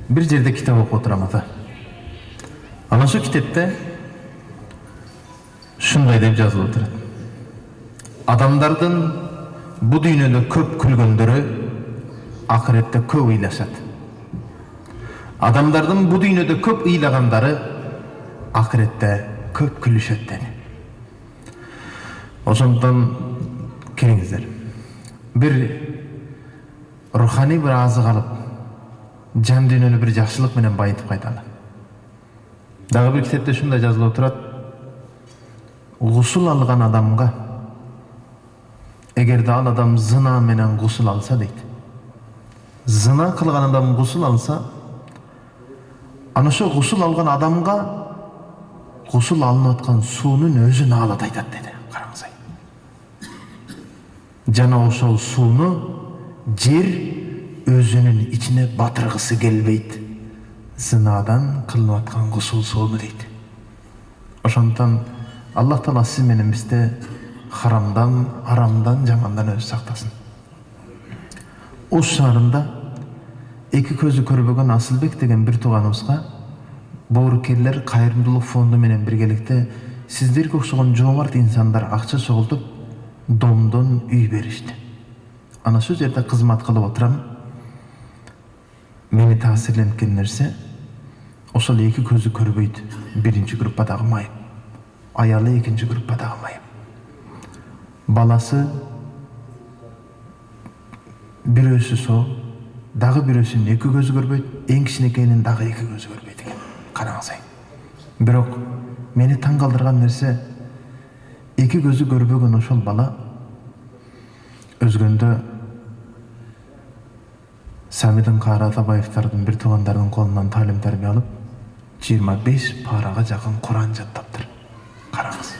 Bir жерде китап окуп отурам ата. Ana şu kitapta şunday deb жазылып турат. Adamlardan bu dünyada köp külgöndörü ahirette köp ыйлашат. Adamlardan bu dünyada köp ыйлагандары ahirette köp külüşet dedi. Ошондон келиңиздер. Bir ruhani bir azık alıp жан дүйнөнү bir жакшылык менен байытып кайталы. Дагы bir китепте шундай жазылып турат. Гусул алган адамга эгерде ал адам зына менен гусул алса дейт. Зына кылган адам гусул алса, ана ошо гусул алган адамга гусул алынып аткан суунун өзүн алат айтат деди. Караңыз ай. Жана ошол сууну жер өзүнүн ичине батыргысы келбейт. Зынадан кылынып аткан гусул сууну дейт. Ошондон Аллах Таала сиз менен бизди харамдан, арамдан, жамандан өзү сактасын. Ош шаарында эки көзү көрбөгөн Асылбек деген бир тууганыбызга боорукерлер кайрымдуулук фонду менен биргеликте сиздерге окшогон жоомарт инсандар акча чогултуп домдон үй беришти. Ана şu жерде кызмат кылып отурам. Мени таасирленткен нерсе ошол эки көзү көрбөйт биринчи группадагы майып, аялы экинчи группадагы майып. Баласы бирөөсү со, дагы бирөөсүнүн эки көзү көрбөйт, эң кичинекейинин дагы эки көзү көрбөйт экен. Караңыз ай. Бирок мени таң калтырган нерсе эки көзү көрбөгөн ошол бала өзгөндө Самидин Кара Атабаевдардын бир туугандардын колунан талим тарбия алып 25 парага жакын Куран жаттаптыр. Караңыз.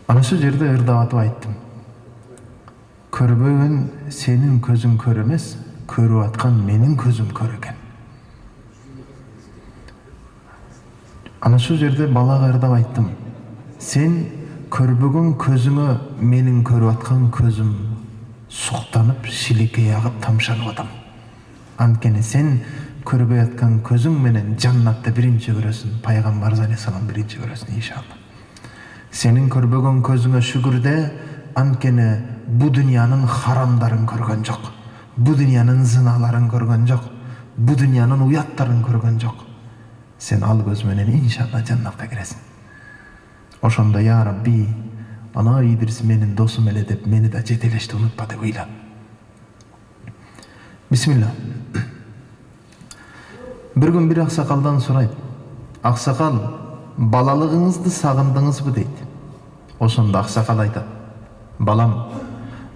Ана şu жерде ырдап айттым. Көрбөгөн сенин көзүң көр эмес, көрүп аткан менин көзүм көр экен. Ана şu жерде балага ырдап айттым. Сен көрбөгөн көзүңө менин көрүп аткан көзүм суктанып, шилекей агып тамшанып атам. Анткени сен көрбөй аткан көзүң менен жаннатты биринчи көрөсүн, пайгамбар алейхисалам биринчи көрөсүн иншалла. Сенин көрбөгөн көзүңө шүгүрдө, анткени бу дүйнөнүн харамдарын көргөн жок. Бу дүйнөнүн зыналарын көргөн жок. Бу дүйнөнүн уяттарын көргөн жок. Сен ал көз менен иншалла жаннатка киресиң. Ошондо я Рабби, ана Идрис менин досум эле деп мени да жетелешти унутпа деп ыйла. Бисмилла. Bir gün bir аксакалдан сурайт. Аксакал, балалыгыңызды сагындыңызбы дейт. Ошондо аксакал айтат. Балам,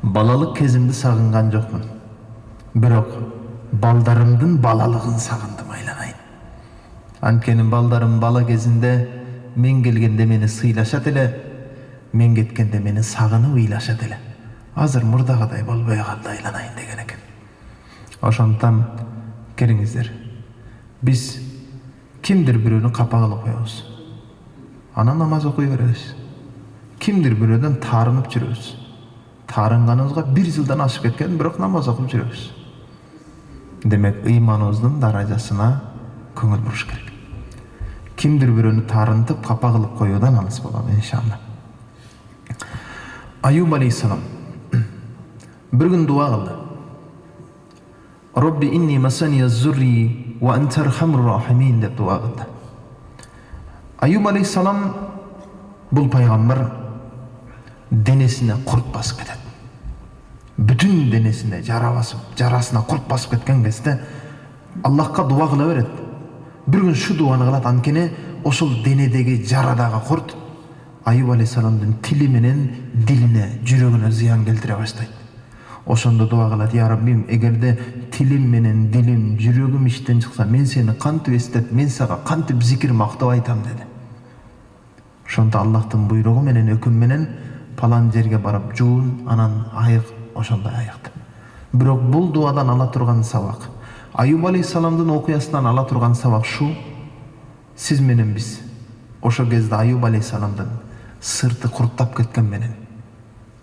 балалык кезимди сагынган жокмун. Бирок балдарымдын балалыгын сагындым айланайын. Анткени балдарым бала кезинде мен келгенде мени сыйлашат эле, мен кеткенде мени сагынып ыйлашат эле. Азыр мурдагыдай болбой калды айланайын деген экен. Ошондон келиңиздер. Biz kimdir bирөөнү капа кылып коебуз. Анан намаз окуй беребиз. Kimdir bирөөдөн таарынып жүрөбүз. Таарынганыбызга 1 жылдан ашып кеткен, бирок намаз окуп жүрөбүз. Демек, ыйманыбыздын даражасына көңүл буруш керек. Kimdir bирөөнү таарынтып, капа кылып коюудан алыс болобу иншалла. Аюб алейхиссалам bir gün дуа кылды. Robbi inni masaniya zurri ve ente erhamur rahimin деп дуа кылды. Аюб алейхиссалам бул пайгамбар денесине курт басып кетет. Бүтүн денесине жара басып, жарасына курт басып кеткен кезде Аллахка дуа кыла берет. Bir gün şu дуаны кылат, анткени ошол денедеги жарадагы курт Аюб алейхиссаламдын тили менен дилине, жүрөгүнө зыян келтире баштайт. Ошондо дуа кылат, я Раббим, эгерде тилим менен дилим, жүрөгүм иштен чыкса, мен сени кантип эстеп, мен сага кантип зикир мактап айтам деди. Ошондо Аллахтын буйругу менен, өкүм менен палан жерге барып жуун, анан айык, ошондой айыкты. Бирок бул дуадан ала турган сабак, Аюб алейхиссаламдын окуясынан ала турган сабак шу: сиз менен биз ошо кезде Аюб алейхиссаламдын сырты курттап кеткен менен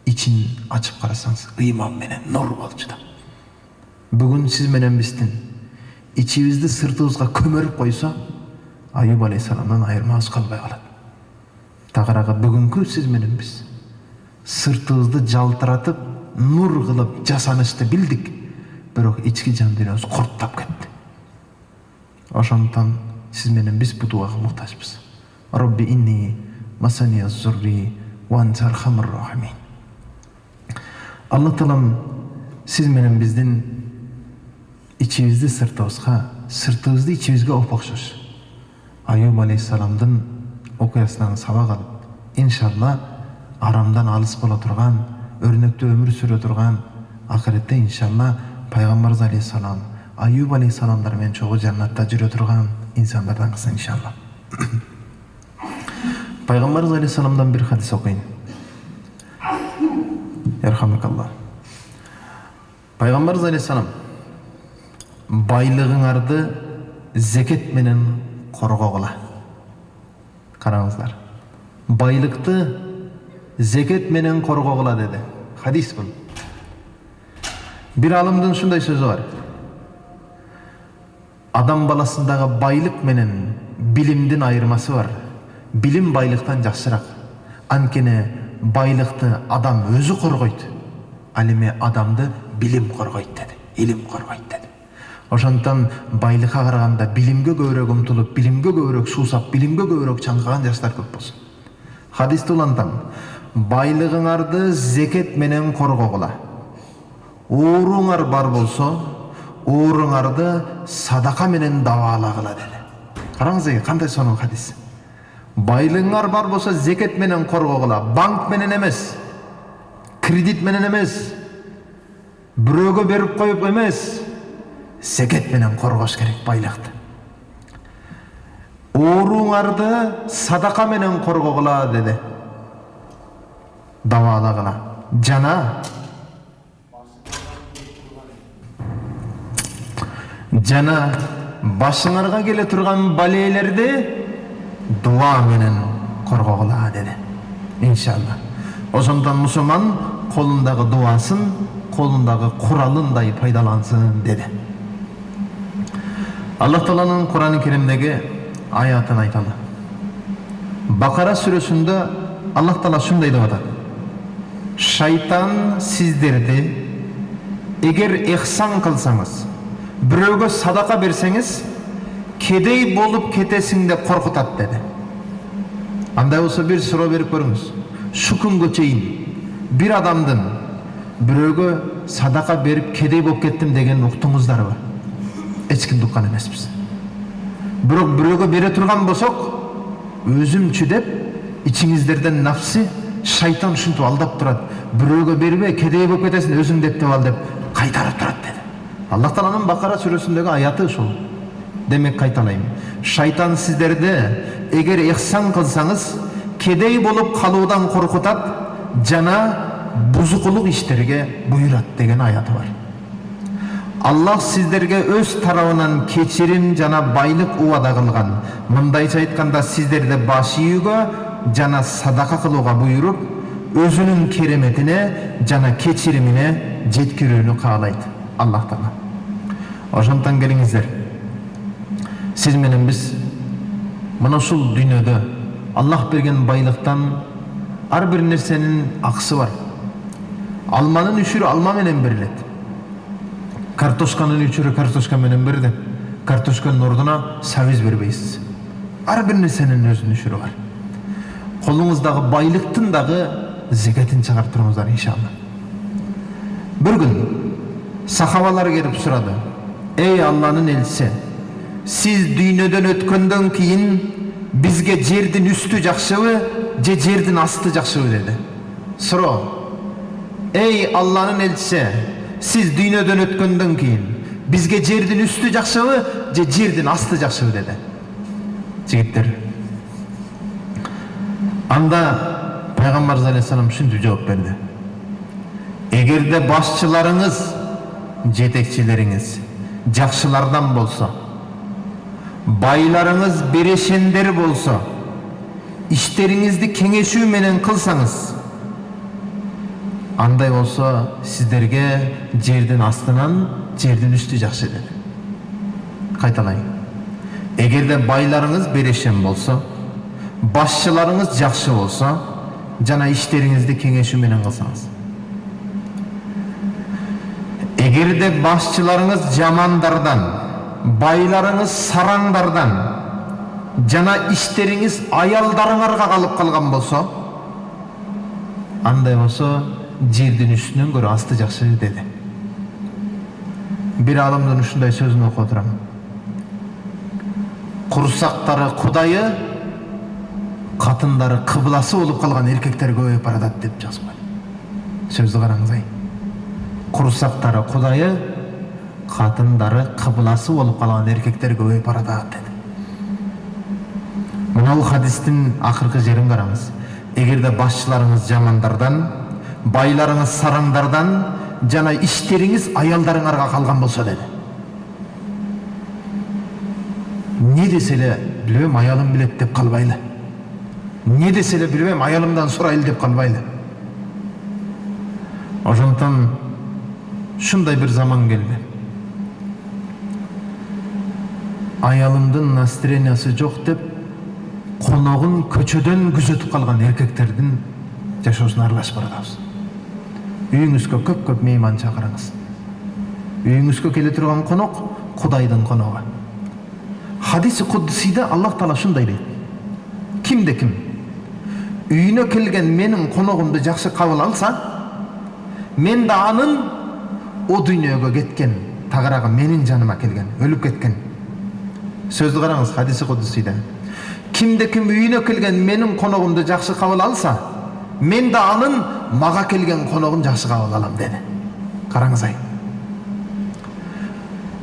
ичин ачып карасаңыз ыйман менен нур болчу да. Бүгүн сиз менен биздин içibizди sırtыбызга көмөрүп койсо, Аюб алейхисаламдан айырмабыз калбай калат. Тагырага бүгүнкү сиз менен биз сыртыбызды жалтыратып, нур кылып жасанышты билдик, бирок ички жан дүйнөбүз курттап кетти. Ошондон сиз менен биз бу дуага муктажбыз. Робби инни масания зурри ва анта архамур рахимин. Алла Таалам сиз менен биздин içibizdi sırtыбызды içibizге окшош. Аюб алейхисаламдын окуясынан сабак алып, иншалла арамдан алыс бола турган, өрнөктүү өмүр сүрө турган, акыретте иншалла пайгамбарыбыз алейхисалам, Аюб алейхисаламдар менен чогуу жаннатта жүрө турган инсандардан кылсын иншалла. Пайгамбарыбыз алейхисаламдан бир хадис окуйн. Ярхамакалла. Пайгамбарыбыз алейхисалам байлыгыңарды зекет менен коргогула. Караңыздар. Байлыкты зекет менен коргогула деди. Хадис бул. Бир алымдын ушундай сөзү бар. Адам баласындагы байлык менен билимдин айырмасы бар. Билим байлыктан жакшыраак. Анткени байлыкты адам өзү коргойт. Ал эми адамды билим коргойт деди. Илим коргойт деди. Ошондон байлыкка караганда билимге көбүрөөк умтулуп, билимге көбүрөөк суусап, билимге көбүрөөк чаңкаган жаштар көп болсун. Хадисти улантам. Байлыгыңарды зекет менен коргогула. Ооруңар бар болсо, ооруңарды садака менен дабаалагыла деди. Караңыз, кандай сонун хадис. Байлыгыңар бар болсо, зекет менен коргогула. Банк менен эмес, кредит менен эмес, бирөөгө берип коюп эмес, зекет менен коргош керек байлыкты. Ооруңарды садака менен коргогула деди. Дабаалагыла. Жана башыңарга келе турган балейлерди дуа менен коргогула деди. Иншалла. Ошондон мусулман колундагы дуасын, колундагы куралындай пайдалансын деди. Аллах Тааланын Кур'ан-ы Керимдеги аятын айталы. Бакара сүрөсүндө Аллах Таала шундай деп атат. Шайтан сиздерди эгер ихсан кылсаңыз, бирөөгө садака берсеңиз, кедей болуп кетесиң деп коркутат деди. Андай болсо бир суроо берип көрүңүз. Шу күнгө чейин бир адамдын бирөөгө садака берип кедей болуп кеттим деген уктуңуздарбы? Эч кимди уккан эмеспиз. Бирок бирөөгө бере турган болсок, өзүмчү деп ичиңиздерден нафси шайтан ушинтип алдап турат. Бирөөгө бербе, кедей болуп кетесиң, өзүң деп ал деп кайтарып турат деди. Аллах Тааланын Бакара сүрөсүндөгү аяты ушул. Демек кайталайм. Шайтан сиздерди эгер ихсан кылсаңыз, кедей болуп калуудан коркутат, жана бузукулук иштерге буйрат деген аяты бар. Аллах сиздерге өз тарабынан кечирим жана байлык убада кылган. Мындайча айтканда сиздерди баш ийүүгө жана садака кылууга буйруп, өзүнүн кереметине жана кечиримине жеткирүүнү каалайт Аллах Таала. Ошондон келиңиздер. Сиз менен биз мына ушул дүйнөдө Аллах берген байлыктан ар бир нерсенин акысы бар. Алманын үшүрү алма менен берилет. Картошканын üçürü картошка менен берилет. Картошканын ордуна сабиз бербейсиз. Ар бир нерсенин өзүнүн үшүрү бар. Колуңуздагы байлыктын дагы зекетин чыгарып туруңуздар иншалла. Бир күн сахабалар келип сурады. Эй Алланын элчиси, сиз дүйнөдөн өткөндөн кийин бизге жердин үстү жакшыбы, же жердин асты жакшыбы деди. Суроо. Эй Алланын элчиси, сиз дүйнөдөн өткөндөн кийин бизге жердин үстү жакшыбы, же жердин асты жакшыбы деди. Жигиттер. Анда Пайгамбарыбыз алейхисалам ушинтип жооп берди. Эгерде башчыларыңыз, жетекчилериңиз жакшылардан болсо, байларыңыз берешендер болсо, иштериңизди кеңешүү менен кылсаңыз, андай болсо сиздерге жердин астынан жердин үстү жакшы деди. Кайталайын. Эгерде байларыңыз берешен болсо, башчыларыңыз жакшы болсо, жана иштериңизди кеңешүү менен кылсаңыз. Эгерде башчыларыңыз жамандардан, байларыңыз сараңдардан, жана иштериңиз аялдарыңарга калып калган болсо, андай болсо жердин үстүнөн көрө асты жакшы деди. Bir алымдын ушундай сөзүн окуп отурам. Курсактары Кудайы, катындары кыбласы болуп калган эркектер көбөйүп баратат деп жазып койду. Сөздү караңыз ай. Курсактары Кудайы, катындары кыбласы болуп калган эркектер көбөйүп баратат деди. Мына хадистин акыркы жерин караңыз. Эгерде башчыларыңыз жамандардан, байларыңыз сараңдардан, жана иштериңиз аялдарыңарга калган болсо деди. Не десе эле билбейм, аялым билет деп калбайлы. Не десе эле билбейм, аялымдан сурайлы деп калбайлы. Ошондон шундай бир заман келди. Аялымдын настроениясы жок деп коногун көчөдөн күзөтүп калган эркектердин жашоосуна аралашып барабыз. Үйүңүзгө көп мейман чакырыңыз. Үйүңүзгө келе турган конок Кудайдын коногу. Хадиси куддусийде Аллах Таала шундай дейт. Кимде ким үйүнө келген менин коногумду жакшы кабыл алса, мен да анын о дүйнөгө кеткен тагыраагы менин жаныма келген, өлүп кеткен. Сөздү караңыз, хадиси куддусийде. Кимде ким үйүнө келген менин коногумду жакшы кабыл алса, мен да анын мага келген коногун жакшы кабыл алам деди. Караңыз ай.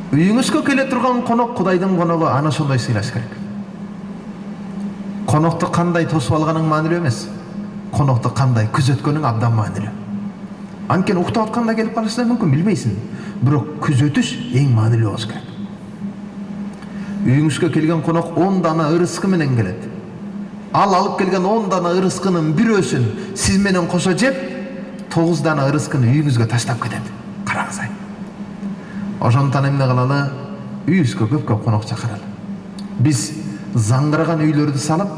Үйүңүзгө келе турган конок Кудайдын коногу, аны ошондой сыйлаш керек. Конокту кандай тосуп алганың маанилүү эмес. Конокту кандай күзөткөнүң абдан маанилүү. Анткени уктап атканда келип калышы мүмкүн, билбейсиң. Бирок күзөтүш эң маанилүү болуш керек. Үйүңүзгө келген конок 10 дана ырыскы менен келет. Ал алып келген 10 дана ырыскынын бирөөсүн сиз менен кошо жеп, 9 дана ырыскыны үйүңүзгө таштап кетет. Караңыз ай. Ошондон эмне кылалы? Үйүбүзгө көп конок чакыралы. Биз заңгыраган үйлөрдү салып,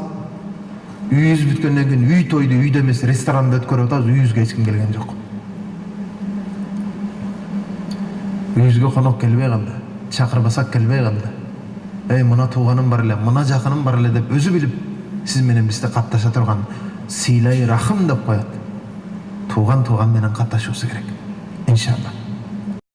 үйүбүз бүткөндөн кийин үй тойду үйдө эмес ресторанда өткөрүп атабыз, үйүбүзгө эч ким келген жок. Үйүбүзгө конок келбей калды, чакырбасак келбей калды. Мына тууганым бар эле, мына жакыным бар эле деп өзү билип сиз менен бизди катташа турган сыйлай рахым деп коет. Туган менен катташуусу керек. Иншалла.